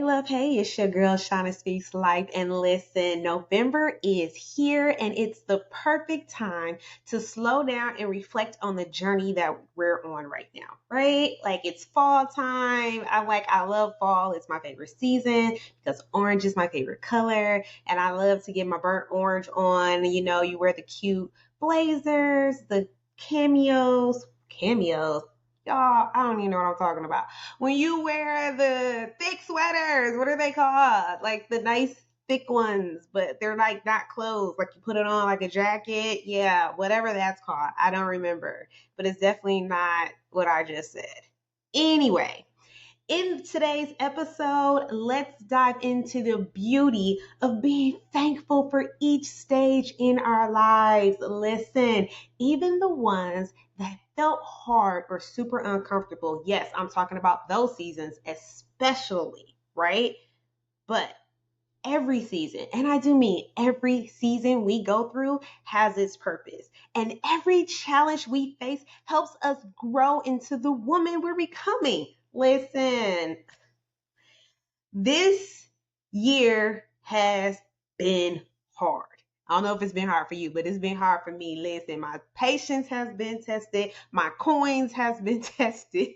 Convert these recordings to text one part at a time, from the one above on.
love. Hey, it's your girl, Shana Speaks Life. And listen, November is here and it's the perfect time to slow down and reflect on the journey that we're on right now, right? Like it's fall time. I love fall. It's my favorite season because orange is my favorite color. And I love to get my burnt orange on. You know, you wear the cute blazers, the cameos. Y'all, I don't even know what I'm talking about. When you wear the thick sweaters, what are they called? Like the nice thick ones, but they're like not clothes. Like you put it on like a jacket. Yeah, whatever that's called. I don't remember, but it's definitely not what I just said. Anyway, in today's episode, let's dive into the beauty of being thankful for each stage in our lives. Listen, even the ones that felt hard or super uncomfortable. Yes, I'm talking about those seasons especially, right? But every season, and I do mean every season we go through has its purpose. And every challenge we face helps us grow into the woman we're becoming. Listen, this year has been hard. I don't know if it's been hard for you, but it's been hard for me. Listen, my patience has been tested. My coins has been tested.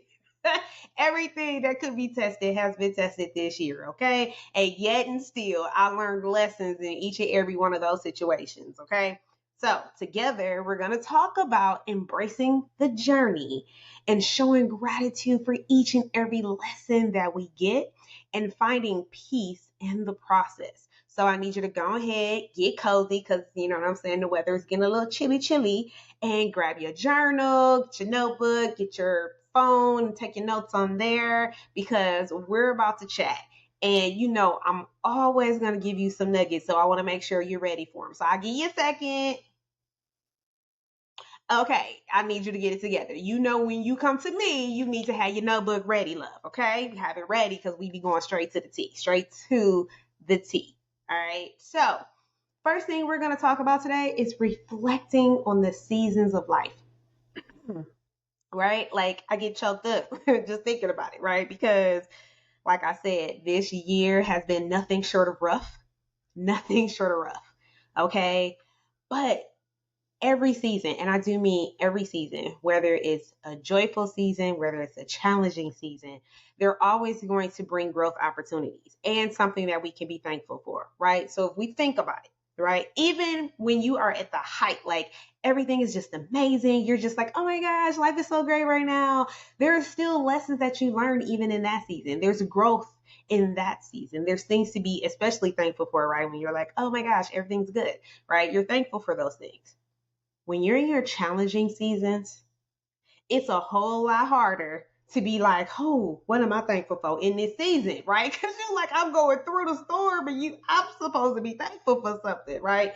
Everything that could be tested has been tested this year, okay? And yet and still, I learned lessons in each and every one of those situations, okay? So, together, we're going to talk about embracing the journey and showing gratitude for each and every lesson that we get and finding peace in the process. So I need you to go ahead, get cozy, because you know what I'm saying, the weather is getting a little chilly, and grab your journal, get your notebook, get your phone, take your notes on there, because we're about to chat. And you know, I'm always going to give you some nuggets, so I want to make sure you're ready for them. So I'll give you a second. Okay, I need you to get it together. You know, when you come to me, you need to have your notebook ready, love. Okay, have it ready because we be going straight to the T, straight to the T. All right. So, first thing we're going to talk about today is reflecting on the seasons of life. Right? Like I get choked up just thinking about it, right? Because, like I said, this year has been nothing short of rough. Nothing short of rough. Okay. But every season, and I do mean every season, whether it's a joyful season, whether it's a challenging season, they're always going to bring growth opportunities and something that we can be thankful for, right? So if we think about it, right, even when you are at the height, like everything is just amazing, you're just like, oh my gosh, life is so great right now. There are still lessons that you learn even in that season. There's growth in that season. There's things to be especially thankful for, right? When you're like, oh my gosh, everything's good, right? You're thankful for those things. When you're in your challenging seasons, it's a whole lot harder to be like, oh, what am I thankful for in this season, right? Because you're like, I'm going through the storm, and I'm supposed to be thankful for something, right?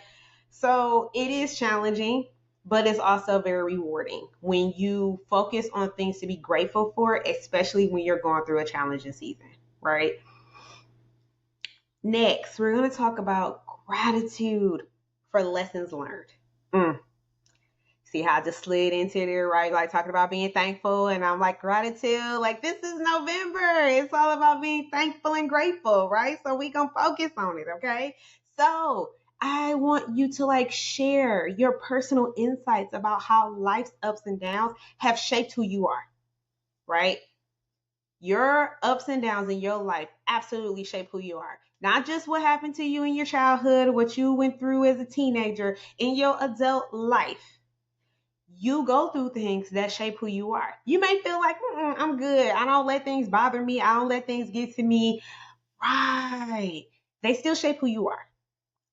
So it is challenging, but it's also very rewarding when you focus on things to be grateful for, especially when you're going through a challenging season, right? Next, we're going to talk about gratitude for lessons learned. Mm. See how I just slid into there, right? Like talking about being thankful, and I'm like, gratitude. Like, this is November. It's all about being thankful and grateful, right? So we gonna focus on it, okay? So I want you to like share your personal insights about how life's ups and downs have shaped who you are, right? Your ups and downs in your life absolutely shape who you are. Not just what happened to you in your childhood, what you went through as a teenager, in your adult life. You go through things that shape who you are. You may feel like, I'm good. I don't let things bother me. I don't let things get to me. Right. They still shape who you are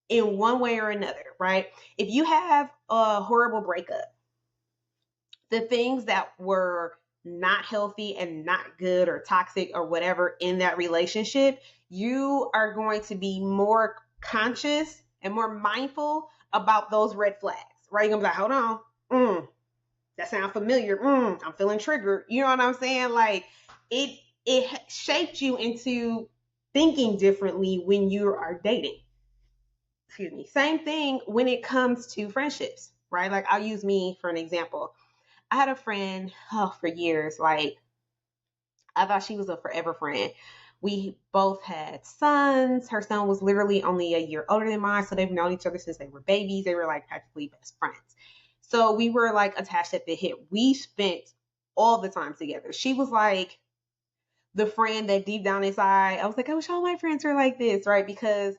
in one way or another, right? If you have a horrible breakup, the things that were not healthy and not good or toxic or whatever in that relationship, you are going to be more conscious and more mindful about those red flags, right? You're going to be like, hold on. That sounds familiar. I'm feeling triggered. You know what I'm saying? Like it shaped you into thinking differently when you are dating. Excuse me. Same thing when it comes to friendships, right? Like I'll use me for an example. I had a friend for years. Like I thought she was a forever friend. We both had sons. Her son was literally only a year older than mine, so they've known each other since they were babies. They were like practically best friends. So we were like attached at the hip. We spent all the time together. She was like the friend that deep down inside, I was like, I wish all my friends were like this, right? Because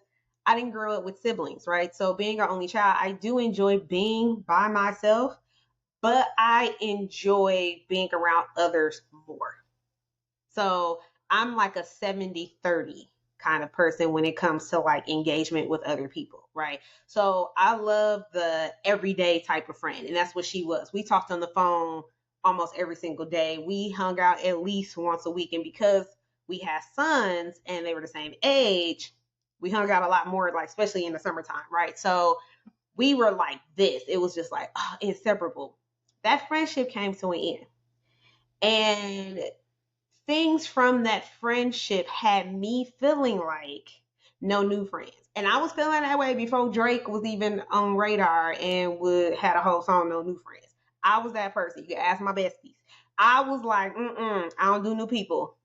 I didn't grow up with siblings, right? So being an only child, I do enjoy being by myself, but I enjoy being around others more. So I'm like a 70-30 kind of person when it comes to like engagement with other people, right? So I love the everyday type of friend, and that's what she was. We talked on the phone almost every single day. We hung out at least once a week, and because we had sons and they were the same age, we hung out a lot more, like especially in the summertime, right? So we were like this. It was just like inseparable. That friendship came to an end. And things from that friendship had me feeling like no new friends. And I was feeling that way before Drake was even on radar and would had a whole song, No New Friends. I was that person. You can ask my besties. I was like, I don't do new people.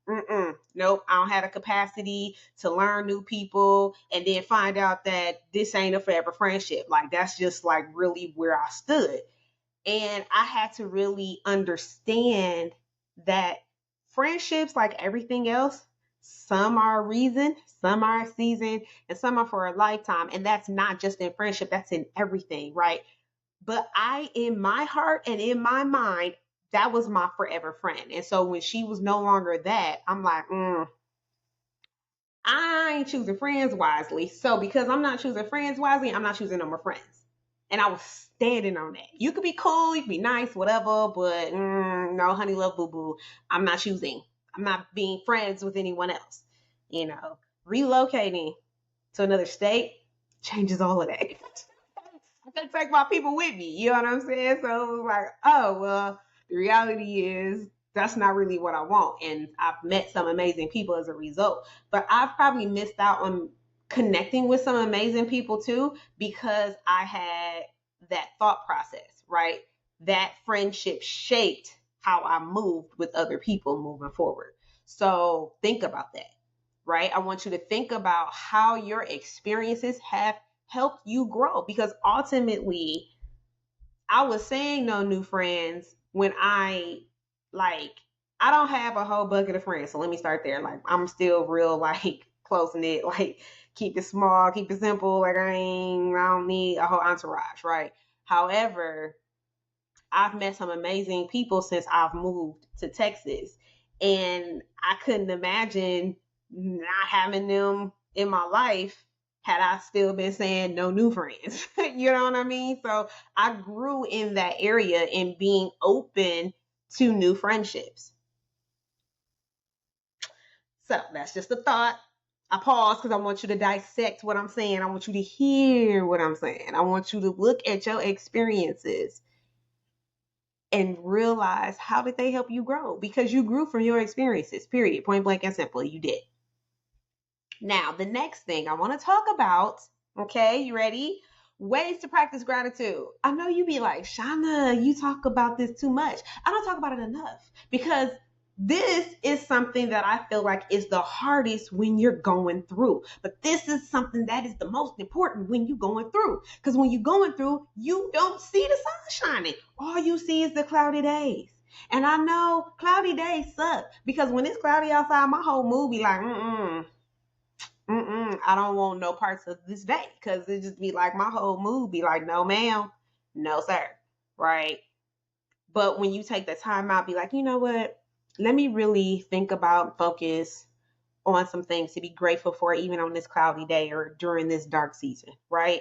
Nope, I don't have the capacity to learn new people and then find out that this ain't a forever friendship. Like that's just like really where I stood. And I had to really understand that friendships, like everything else, some are a reason, some are a season, and some are for a lifetime. And that's not just in friendship, that's in everything, right? But I, in my heart and in my mind, that was my forever friend. And so when she was no longer that, I'm like, I ain't choosing friends wisely. So because I'm not choosing friends wisely, I'm not choosing no more friends. And I was standing on that. You could be cool, you could be nice, whatever, but no, honey, love, boo boo. I'm not choosing. I'm not being friends with anyone else. You know, relocating to another state changes all of that. I couldn't take my people with me. You know what I'm saying? So it was like, oh, well, the reality is that's not really what I want. And I've met some amazing people as a result. But I've probably missed out on connecting with some amazing people too because I had that thought process, right? That friendship shaped how I moved with other people moving forward. So think about that, right? I want you to think about how your experiences have helped you grow because ultimately I was saying no new friends when like I don't have a whole bucket of friends. So let me start there. Like I'm still real like close knit, like keep it small, keep it simple. Like I don't need a whole entourage, right? However, I've met some amazing people since I've moved to Texas. And I couldn't imagine not having them in my life had I still been saying no new friends. You know what I mean? So I grew in that area in being open to new friendships. So that's just a thought. I pause because I want you to dissect what I'm saying. I want you to hear what I'm saying. I want you to look at your experiences and realize how did they help you grow because you grew from your experiences, period, point blank and simple, you did. Now the next thing I want to talk about, okay, you ready? Ways to practice gratitude. I know you be like, Shana, you talk about this too much. I don't talk about it enough because this is something that I feel like is the hardest when you're going through. But this is something that is the most important when you're going through. Because when you're going through, you don't see the sun shining. All you see is the cloudy days. And I know cloudy days suck because when it's cloudy outside, my whole mood be like, I don't want no parts of this day because it just be like my whole mood be like, no, ma'am, no, sir, right? But when you take the time out, be like, you know what? Let me really think about, focus on some things to be grateful for, even on this cloudy day or during this dark season, right?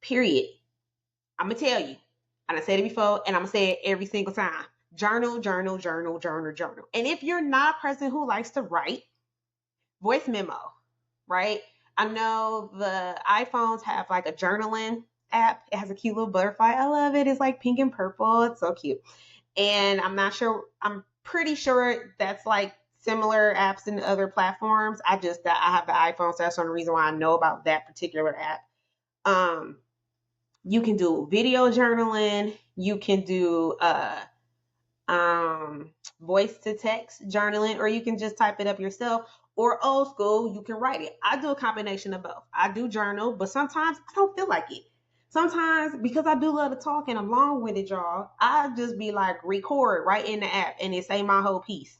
Period. I'm gonna tell you, and I said it before, and I'm gonna say it every single time. Journal, journal, journal, journal, journal. And if you're not a person who likes to write, voice memo, right? I know the iPhones have like a journaling app. It has a cute little butterfly. I love it. It's like pink and purple. It's so cute. And I'm pretty sure that's like similar apps in other platforms. I have the iPhone, so that's the only reason why I know about that particular app. Um, you can do video journaling. You can do voice to text journaling, or you can just type it up yourself, or old school, you can write it. I do a combination of both. I do journal, but sometimes I don't feel like it. Sometimes because I do love to talk and I'm long winded, y'all, I just be like record right in the app and it say my whole piece.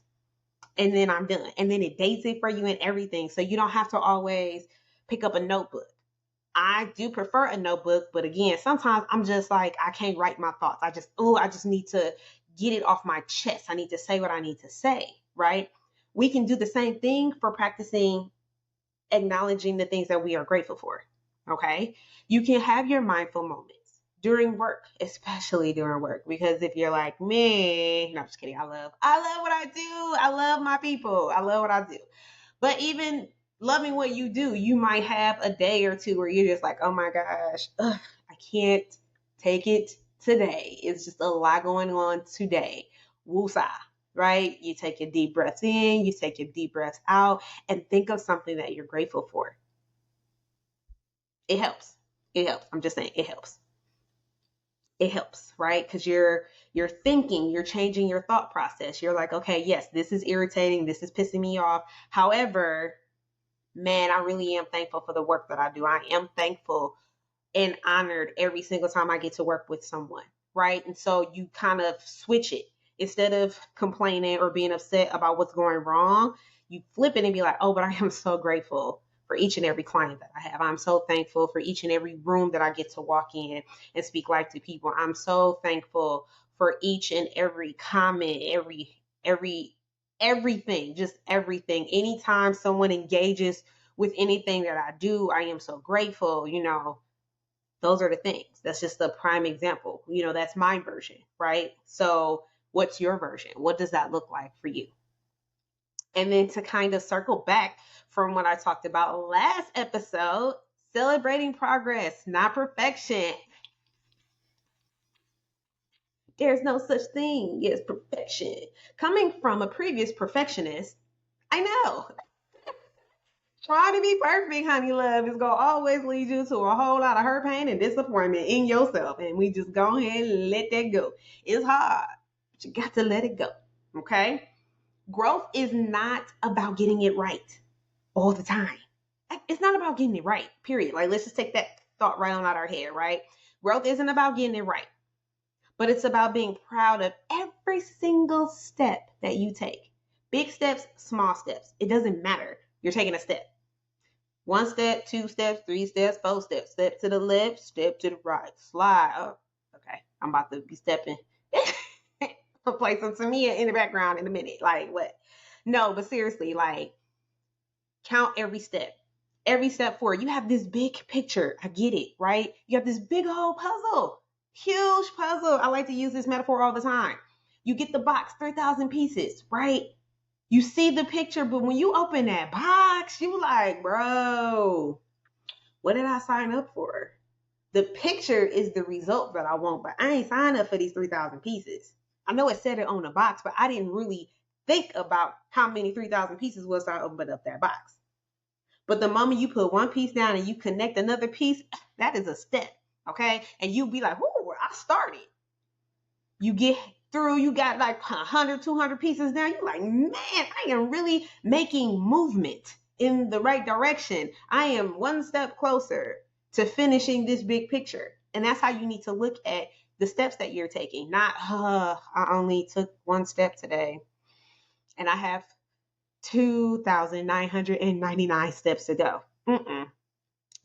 And then I'm done. And then it dates it for you and everything. So you don't have to always pick up a notebook. I do prefer a notebook, but again, sometimes I'm just like, I can't write my thoughts. I just need to get it off my chest. I need to say what I need to say, right? We can do the same thing for practicing acknowledging the things that we are grateful for. Okay. You can have your mindful moments during work, especially during work, because if you're like me, no, I'm just kidding. I love what I do. I love my people. I love what I do. But even loving what you do, you might have a day or two where you're just like, oh my gosh, I can't take it today. It's just a lot going on today. Woosah, right? You take your deep breaths in, you take your deep breaths out, and think of something that you're grateful for. It helps. It helps. I'm just saying it helps. It helps, right? Because you're thinking, you're changing your thought process. You're like, okay, yes, this is irritating, this is pissing me off. However, man, I really am thankful for the work that I do. I am thankful and honored every single time I get to work with someone, right? And so you kind of switch it. Instead of complaining or being upset about what's going wrong, you flip it and be like, oh, but I am so grateful for each and every client that I have. I'm so thankful for each and every room that I get to walk in and speak life to people. I'm so thankful for each and every comment, everything, just everything. Anytime someone engages with anything that I do, I am so grateful. Those are the things. That's just a prime example. That's my version, right? So what's your version? What does that look like for you? And then to kind of circle back from what I talked about last episode, celebrating progress, not perfection. There's no such thing as perfection. Coming from a previous perfectionist, I know. Trying to be perfect, honey love, is gonna always lead you to a whole lot of hurt, pain, and disappointment in yourself. And we just go ahead and let that go. It's hard, but you got to let it go. Okay? Growth is not about getting it right all the time. It's not about getting it right, period. Like, let's just take that thought right on out our head, right? Growth isn't about getting it right, but it's about being proud of every single step that you take. Big steps, small steps. It doesn't matter. You're taking a step. 1 step, 2 steps, 3 steps, 4 steps. Step to the left, step to the right. Slide up. Okay, I'm about to be stepping. I'll play some Tamia in the background in a minute. Like, what? No, but seriously, like, count every step. Every step forward. You have this big picture. I get it, right? You have this big old puzzle. Huge puzzle. I like to use this metaphor all the time. You get the box, 3,000 pieces, right? You see the picture, but when you open that box, you like, bro, what did I sign up for? The picture is the result that I want, but I ain't signed up for these 3,000 pieces. I know it said it on the box, but I didn't really think about how many 3,000 pieces was I opened up that box. But the moment you put one piece down and you connect another piece, that is a step, okay? And you be like, whoo, I started. You get through, you got like 100, 200 pieces down. You're like, man, I am really making movement in the right direction. I am one step closer to finishing this big picture. And that's how you need to look at the steps that you're taking. Not, I only took 1 step today and I have 2,999 steps to go.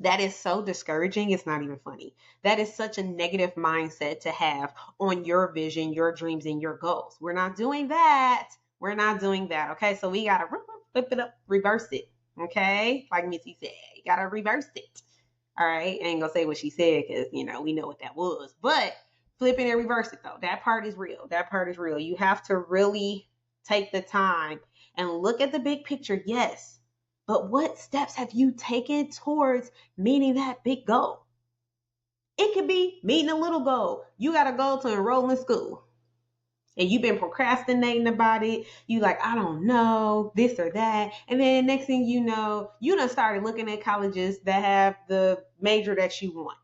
That is so discouraging. It's not even funny. That is such a negative mindset to have on your vision, your dreams, and your goals. We're not doing that. We're not doing that. Okay. So we got to flip it up, reverse it. Okay. Like Missy said, you got to reverse it. All right. I ain't going to say what she said because, we know what that was. But flipping and reverse it, though, that part is real. That part is real. You have to really take the time and look at the big picture. Yes. But what steps have you taken towards meeting that big goal? It could be meeting a little goal. You got a goal to enroll in school and you've been procrastinating about it. You like, I don't know, this or that. And then next thing you know, you done started looking at colleges that have the major that you want.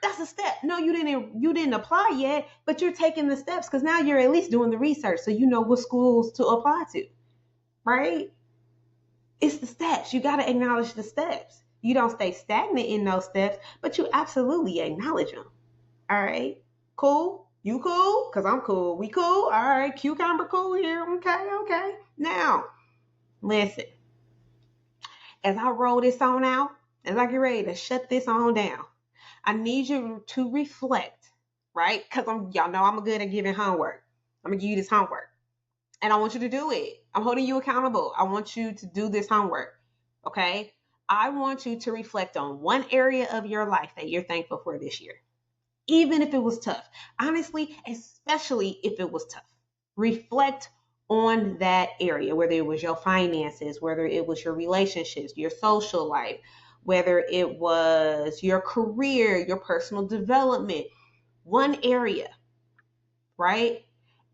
That's a step. No, you didn't apply yet, but you're taking the steps because now you're at least doing the research so you know what schools to apply to. Right? It's the steps. You got to acknowledge the steps. You don't stay stagnant in those steps, but you absolutely acknowledge them. All right. Cool. You cool? Because I'm cool. We cool? All right. Cucumber cool here. Okay. Okay. Now, listen. As I roll this on out, as I get ready to shut this on down, I need you to reflect, right? Because y'all know I'm good at giving homework. I'm gonna give you this homework. And I want you to do it. I'm holding you accountable. I want you to do this homework. Okay? I want you to reflect on one area of your life that you're thankful for this year. Even if it was tough. Honestly, especially if it was tough. Reflect on that area, whether it was your finances, whether it was your relationships, your social life, whether it was your career, your personal development, one area, right?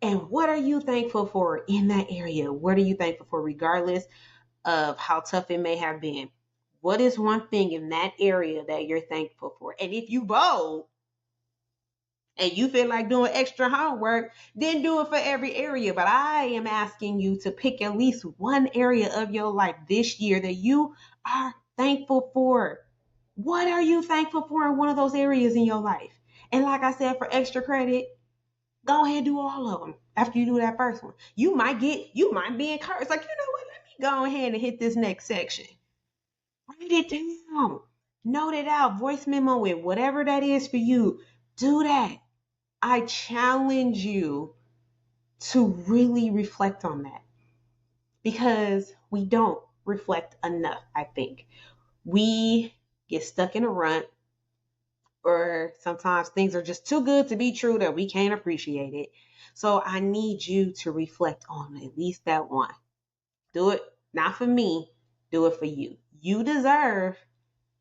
And what are you thankful for in that area? What are you thankful for, regardless of how tough it may have been? What is one thing in that area that you're thankful for? And if you bold and you feel like doing extra homework, then do it for every area. But I am asking you to pick at least one area of your life this year that you are thankful for. What are you thankful for in one of those areas in your life? And like I said, for extra credit, go ahead and do all of them after you do that first one. You might be encouraged. Like, you know what? Let me go ahead and hit this next section. Write it down. Note it out. Voice memo it. Whatever that is for you. Do that. I challenge you to really reflect on that, because we don't reflect enough, I think. We get stuck in a rut, or sometimes things are just too good to be true that we can't appreciate it. So I need you to reflect on at least that one. Do it not for me, do it for you. You deserve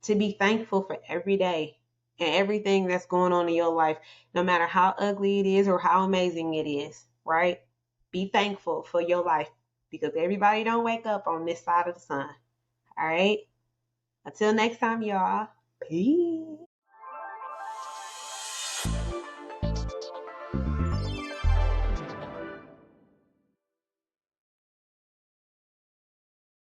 to be thankful for every day and everything that's going on in your life, no matter how ugly it is or how amazing it is, right? Be thankful for your life, because everybody don't wake up on this side of the sun. All right? Until next time, y'all. Peace.